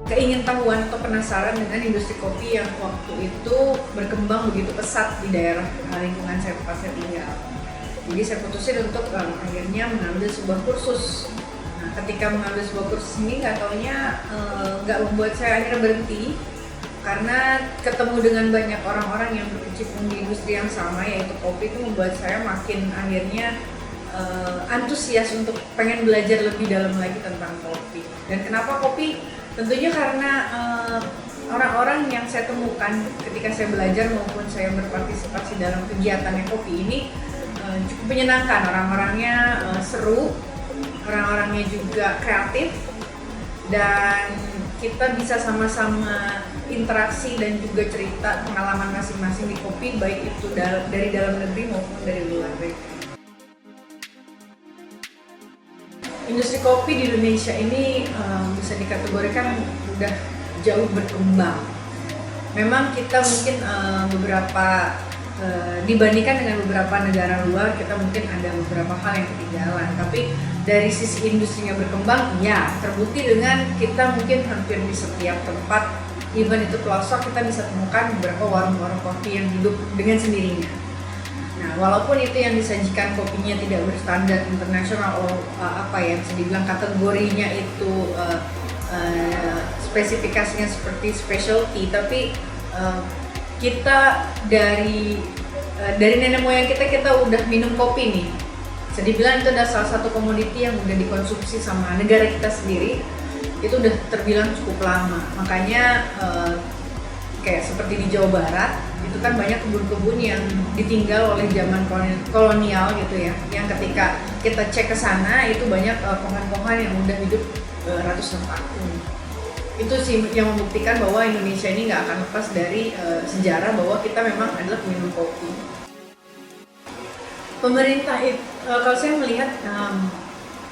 keingintahuan atau penasaran dengan industri kopi yang waktu itu berkembang begitu pesat di daerah lingkungan saya tempat saya tinggal. Jadi saya putusin untuk akhirnya mengambil sebuah kursus. Nah, ketika mengambil sebuah kursus ini nggak taunya nggak membuat saya akhirnya berhenti, karena ketemu dengan banyak orang-orang yang berkecimpung di industri yang sama yaitu kopi, itu membuat saya makin akhirnya antusias untuk pengen belajar lebih dalam lagi tentang kopi. Dan kenapa kopi? Tentunya karena orang-orang yang saya temukan ketika saya belajar maupun saya berpartisipasi dalam kegiatan yang kopi ini cukup menyenangkan. Orang-orangnya seru, orang-orangnya juga kreatif, dan kita bisa sama-sama interaksi dan juga cerita pengalaman masing-masing di kopi, baik itu dari dalam negeri maupun dari luar negeri. Industri kopi di Indonesia ini bisa dikategorikan udah jauh berkembang. Memang kita mungkin beberapa dibandingkan dengan beberapa negara luar, kita mungkin ada beberapa hal yang ketinggalan. Tapi dari sisi industrinya berkembang, ya terbukti dengan kita mungkin hampir di setiap tempat, even itu pelosok, kita bisa temukan beberapa warung-warung kopi yang hidup dengan sendirinya. Nah, walaupun itu yang disajikan kopinya tidak berstandar internasional atau bisa dibilang kategorinya itu spesifikasinya seperti specialty, tapi kita dari nenek moyang kita udah minum kopi nih. Bisa dibilang itu adalah salah satu komoditi yang udah dikonsumsi sama negara kita sendiri. Itu udah terbilang cukup lama. Makanya kayak seperti di Jawa Barat, itu kan banyak kebun-kebun yang ditinggal oleh zaman kolonial gitu ya. Yang ketika kita cek ke sana itu banyak pohon-pohon yang udah hidup ratusan tahun. Itu sih yang membuktikan bahwa Indonesia ini nggak akan lepas dari sejarah bahwa kita memang adalah peminum kopi. Pemerintah itu, kalau saya melihat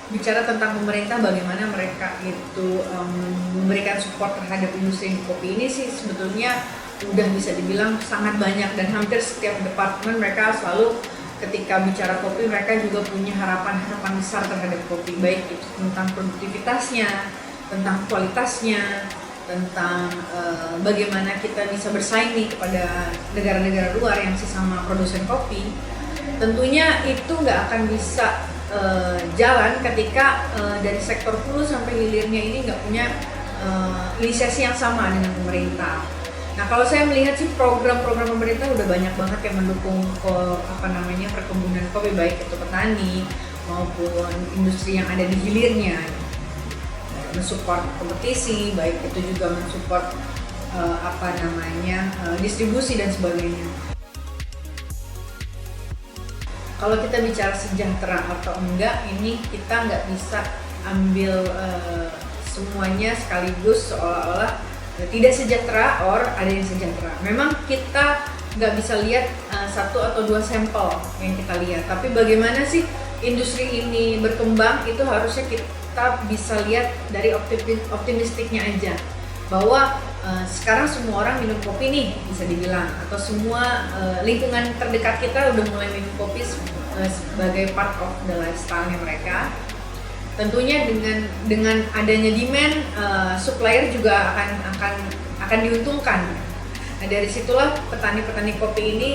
bicara tentang pemerintah, bagaimana mereka itu memberikan support terhadap industri kopi ini sih sebetulnya udah bisa dibilang sangat banyak, dan hampir setiap departemen mereka selalu ketika bicara kopi mereka juga punya harapan-harapan besar terhadap kopi, baik itu tentang produktivitasnya, tentang kualitasnya, tentang bagaimana kita bisa bersaing nih kepada negara-negara luar yang sesama produsen kopi. Tentunya itu nggak akan bisa jalan ketika dari sektor hulu sampai hilirnya ini nggak punya inisiasi yang sama dengan pemerintah. Nah, kalau saya melihat sih program-program pemerintah udah banyak banget yang mendukung perkebunan kopi, baik itu petani maupun industri yang ada di hilirnya. Mensupport kompetisi, baik itu juga mensupport distribusi dan sebagainya. Kalau kita bicara sejahtera atau enggak, ini kita nggak bisa ambil semuanya sekaligus seolah-olah tidak sejahtera or ada yang sejahtera. Memang kita nggak bisa lihat satu atau dua sampel yang kita lihat, tapi bagaimana sih industri ini berkembang itu harusnya kita bisa lihat dari optimistiknya aja, bahwa sekarang semua orang minum kopi nih bisa dibilang, atau semua lingkungan terdekat kita udah mulai minum kopi sebagai part of the lifestyle-nya mereka. Tentunya dengan adanya demand, supplier juga akan diuntungkan. Nah, dari situlah petani-petani kopi ini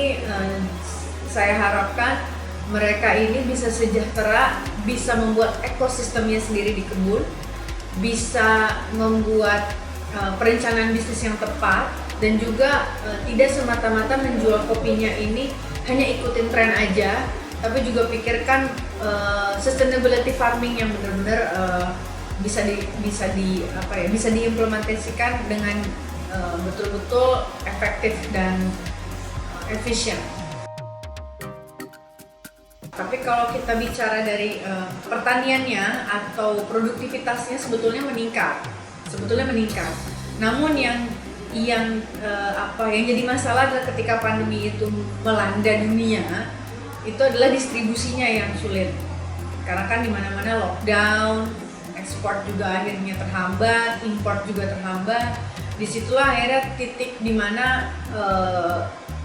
saya harapkan mereka ini bisa sejahtera, bisa membuat ekosistemnya sendiri di kebun, bisa membuat perencanaan bisnis yang tepat, dan juga tidak semata-mata menjual kopinya ini hanya ikutin tren aja, tapi juga pikirkan sustainability farming yang benar-benar bisa diimplementasikan dengan betul-betul efektif dan efisien. Tapi kalau kita bicara dari pertaniannya atau produktivitasnya sebetulnya meningkat. Namun yang jadi masalah adalah ketika pandemi itu melanda dunia, itu adalah distribusinya yang sulit. Karena kan di mana-mana lockdown, ekspor juga akhirnya terhambat, import juga terhambat. Disitulah akhirnya titik di mana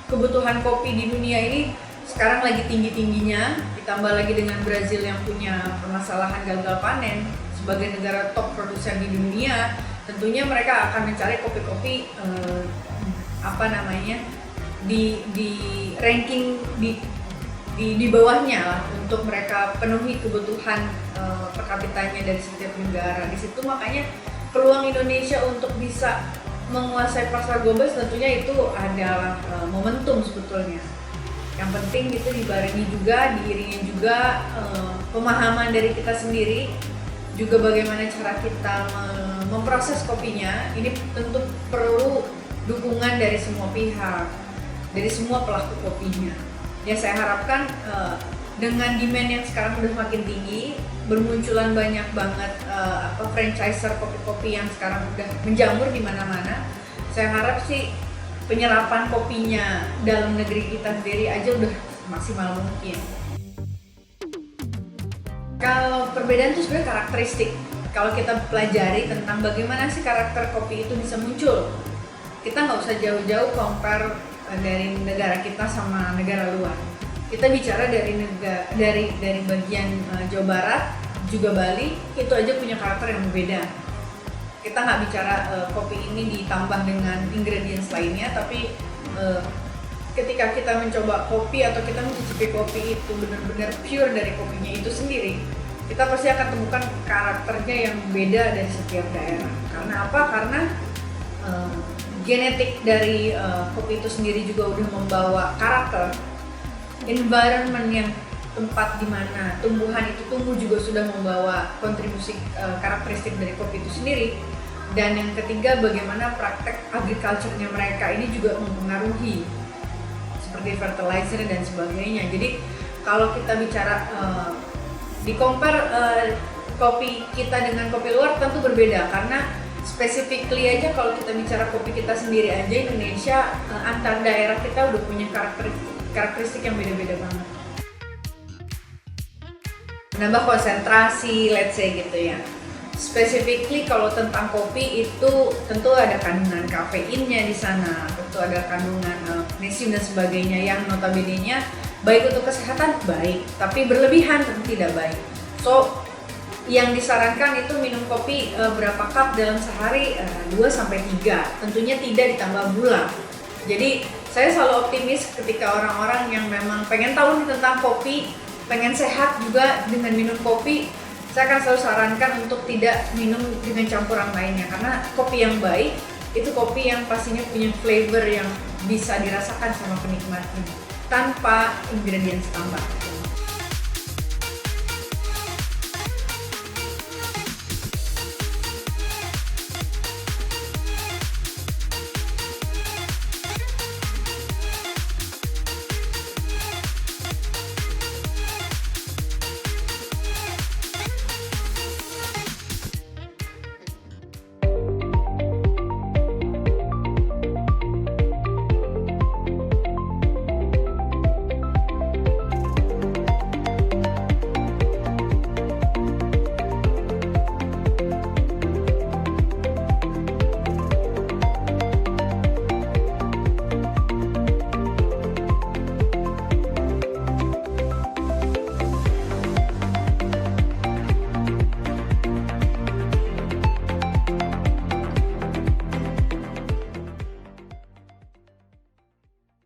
kebutuhan kopi di dunia ini sekarang lagi tinggi-tingginya, ditambah lagi dengan Brazil yang punya permasalahan gagal panen. sebagai negara top produsen di dunia, tentunya mereka akan mencari kopi-kopi di ranking di bawahnya lah, untuk mereka penuhi kebutuhan per kapitanya dari setiap negara. Di situ makanya peluang Indonesia untuk bisa menguasai pasar global tentunya itu adalah momentum sebetulnya. Yang penting itu diiringi juga pemahaman dari kita sendiri, juga bagaimana cara kita memproses kopinya. Ini tentu perlu dukungan dari semua pihak, dari semua pelaku kopinya. Ya saya harapkan dengan demand yang sekarang udah makin tinggi, bermunculan banyak banget franchiser kopi-kopi yang sekarang udah menjamur di mana-mana. Saya harap sih penyerapan kopinya dalam negeri kita sendiri aja udah maksimal mungkin. Kalau perbedaan itu sebenarnya karakteristik. Kalau kita pelajari tentang bagaimana sih karakter kopi itu bisa muncul, kita nggak usah jauh-jauh compare dari negara kita sama negara luar. Kita bicara dari bagian Jawa Barat juga Bali, itu aja punya karakter yang berbeda. Kita nggak bicara kopi ini ditambah dengan ingredients lainnya, tapi ketika kita mencoba kopi atau kita mencicipi kopi itu benar-benar pure dari kopinya itu sendiri, kita pasti akan temukan karakternya yang beda dari setiap daerah. Karena apa? Karena genetik dari kopi itu sendiri juga udah membawa karakter. Environment yang tempat di mana tumbuhan itu tumbuh juga sudah membawa kontribusi karakteristik dari kopi itu sendiri. Dan yang ketiga, bagaimana praktek agriculture-nya mereka ini juga mempengaruhi, seperti fertilizer dan sebagainya. Jadi kalau kita bicara kopi kita dengan kopi luar tentu berbeda, karena specifically aja kalau kita bicara kopi kita sendiri aja, Indonesia antar daerah kita udah punya karakteristik yang beda-beda banget. Menambah konsentrasi, let's say gitu ya. Specifically kalau tentang kopi itu tentu ada kandungan kafeinnya di sana, tentu ada kandungan magnesium dan sebagainya yang notabene-nya baik untuk kesehatan baik, tapi berlebihan tentu tidak baik. So yang disarankan itu minum kopi berapa cup dalam sehari, 2-3, tentunya tidak ditambah gula. Jadi saya selalu optimis ketika orang-orang yang memang pengen tahu tentang kopi, pengen sehat juga dengan minum kopi, saya akan selalu sarankan untuk tidak minum dengan campuran lainnya, karena kopi yang baik itu kopi yang pastinya punya flavor yang bisa dirasakan sama penikmatnya tanpa ingredients tambah.